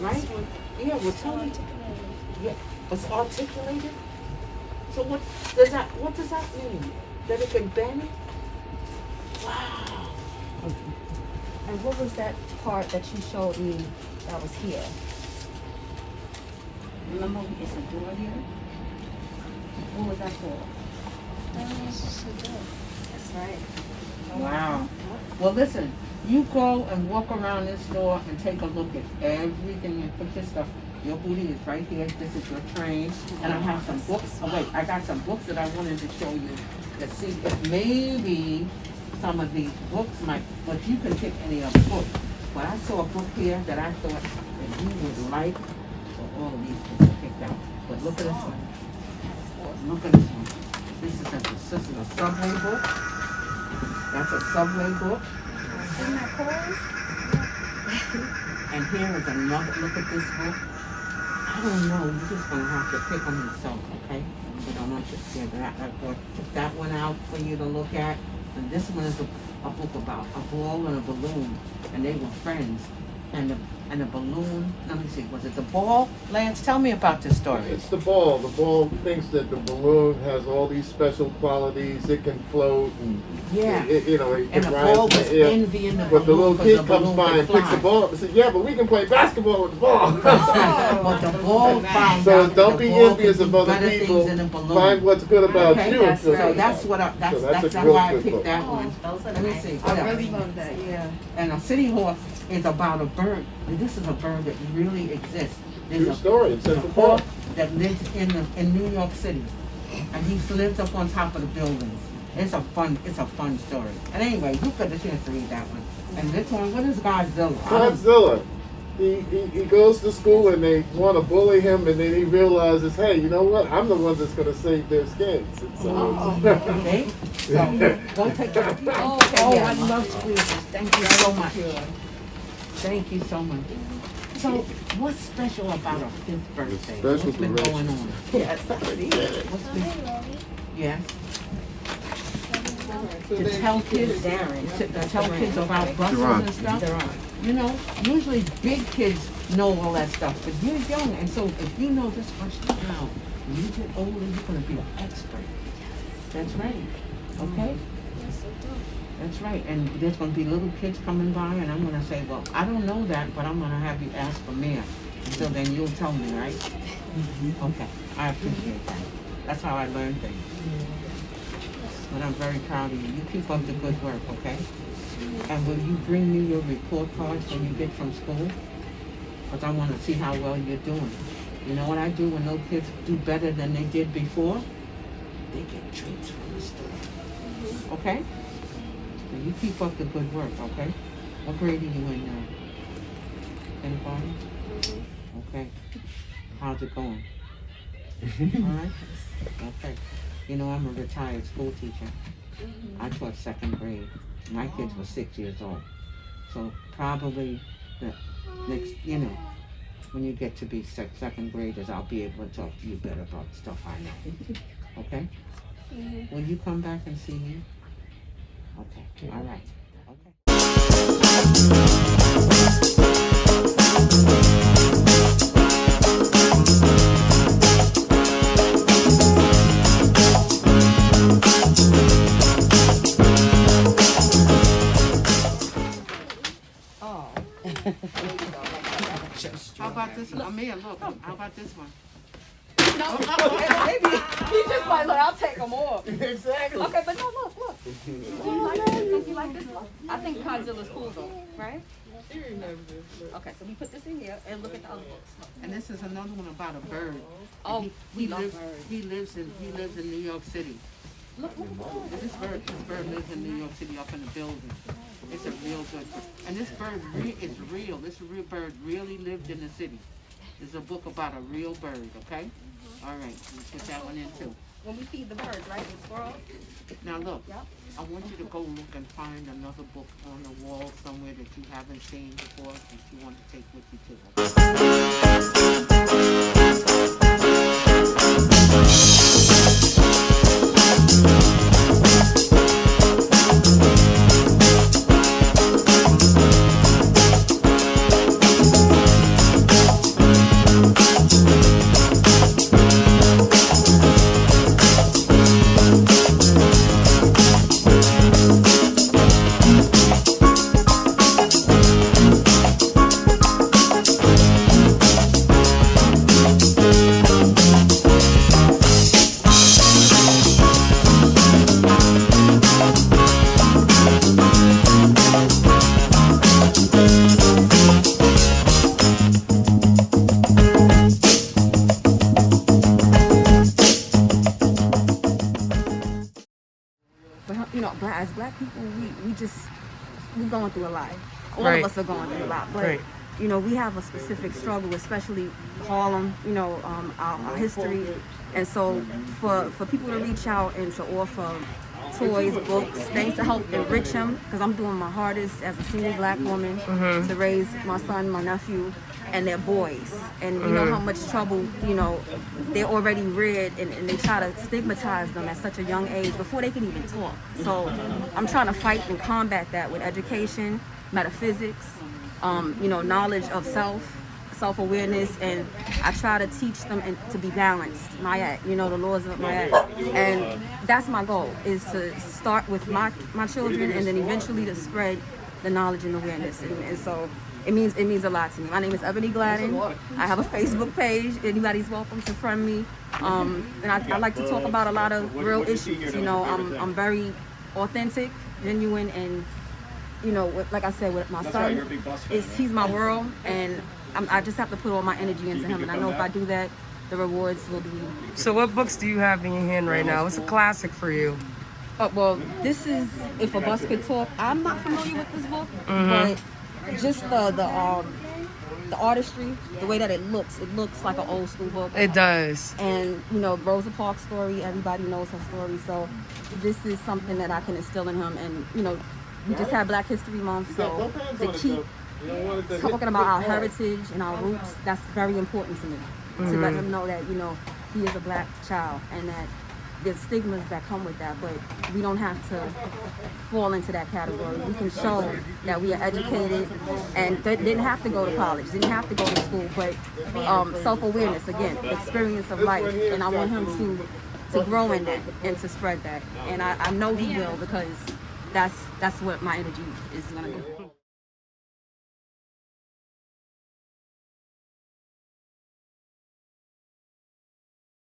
Right? Yeah, well tell me. Yeah, it's articulated. So what does that mean? That it can bend? Wow. And what was that part that you showed me that was here? Remember, it's a door here? What was that for? It's just a door. That's right. Wow. Well, listen, you go and walk around this store and take a look at everything and put your stuff. Your booty is right here. This is your train. And I have some books. Oh, wait, I got some books that I wanted to show you. Let's see if maybe some of these books might, but you can pick any other book. But I saw a book here that I thought that you would like. So all of these books are picked out. But look at this one. Look at this one. This is a subway book. That's a subway book. Isn't that cool? And here is another, look at this book. I don't know, you're just gonna have to pick them yourself, okay? We don't want you to see that. I took that one out for you to look at. And this one is a book about a ball and a balloon. And they were friends. And the balloon, let me see, was it the ball? Lance, tell me about this story. It's the ball. The ball thinks that the balloon has all these special qualities. It can float and Yeah. it And can the rise ball in was the air. envying the But the little balloon 'cause kid comes by and picks the ball up and says, "Yeah, but we can play basketball with the ball." But the ball found So out don't that be the ball envious could of do other better people. things than a balloon. Find what's good about Okay, you. that's until- right. So that's what I, that's So that's a real why I good picked book. that Oh, one. those are Let me nice. see. I what else? really love that, yeah. And a city horse is about a bird. And this is a bird that really exists. There's True a, story. It's there's a Central Park. hawk that lives in New York City, and he lives up on top of the buildings. It's a fun story. And anyway, you got a chance to read that one. And this one, what is Godzilla? Godzilla. He goes to school and they want to bully him, and then he realizes, hey, you know what? I'm the one that's going to save their skins. And so, Okay, so go take that. Oh, yeah. I love squeezes. Thank you so much. Thank you so much. So, what's special about a fifth birthday? special What's been for Rachel. going on? Yes, I see it. What's Hi, been, Mommy. yes? So To then tell you can- kids, Darren. to tell kids about buses Durant. and stuff. They're on. You know, usually big kids know all that stuff, but you're young, and so if you know this much now, when you get older, you're gonna be an expert. That's right, okay? Yes, I do. That's right, and there's gonna be little kids coming by, and I'm gonna say, well, I don't know that, but I'm gonna have you ask for more. So then you'll tell me, right? Okay, I appreciate that. That's how I learn things. But I'm very proud of you. You keep up the good work, okay? And will you bring me your report cards when you get from school? Because I want to see how well you're doing. You know what I do when those kids do better than they did before? They get treats from the store. Okay? So you keep up the good work, okay? What grade are you in now? Kindergarten? Okay. How's it going? All right? Okay. You know, I'm a retired school teacher. I taught second grade. My kids were 6 years old. So probably the next, you know, when you get to be second graders, I'll be able to talk to you better about stuff I know. Okay? Will you come back and see me? Okay. All right. Okay. Oh. How about this one? Amir, look. How about this one? No, maybe he just might look. I'll take them all. Exactly. Okay, but no, look. Do you like this? Don't you like this one? I think Godzilla's cool though, right? Okay, so we put this in here and look at the other books. And this is another one about a bird. Oh, He we love lives, birds. he lives in New York City. Look. This bird lives in New York City up in the building. It's a real good bird. And this bird is real. This real bird really lived in the city. There's a book about a real bird, okay? All right, we put that one in too. When we feed the birds, right? The squirrels. Now look, Yep. I want you to go look and find another book on the wall somewhere that you haven't seen before that you want to take with you too. as Black people, we're going through a lot. All Right. of us are going through a lot, but Right. you know, we have a specific struggle, especially Harlem, you know, our history. And so for people to reach out and to offer toys, books, things to help enrich them, because I'm doing my hardest as a single Black woman to raise my son, my nephew, and their boys. And you know how much trouble, you know, they're already reared, and they try to stigmatize them at such a young age before they can even talk. So I'm trying to fight and combat that with education, metaphysics, you know, knowledge of self-awareness, and I try to teach them to be balanced, Mayat, you know, the laws of Mayat. And that's my goal, is to start with my children and then eventually to spread the knowledge and awareness. And so it means a lot to me. My name is Ebony Gladden. I have a Facebook page. Anybody's welcome to friend me. And I like to talk about a lot of real issues. You know, I'm very authentic, genuine, and you know, like I said, with my son, he's my world, and I just have to put all my energy into him. And I know if I do that, the rewards will be. So what books do you have in your hand right now? What's a classic for you? Well, this is If a Bus Could Talk. I'm not familiar with this book, but just the artistry, the way that it looks like an old school book. It does. And you know, Rosa Parks' story, everybody knows her story. So this is something that I can instill in him. And you know, we just had Black History Month, so to keep talking about our heritage and our roots, that's very important to me. To let him know that, you know, he is a Black child, and that there's stigmas that come with that, but we don't have to fall into that category. We can show that we are educated and didn't have to go to college, didn't have to go to school, but self-awareness, again, experience of life. And I want him to grow in that and to spread that. And I know he will, because that's what my energy is gonna do.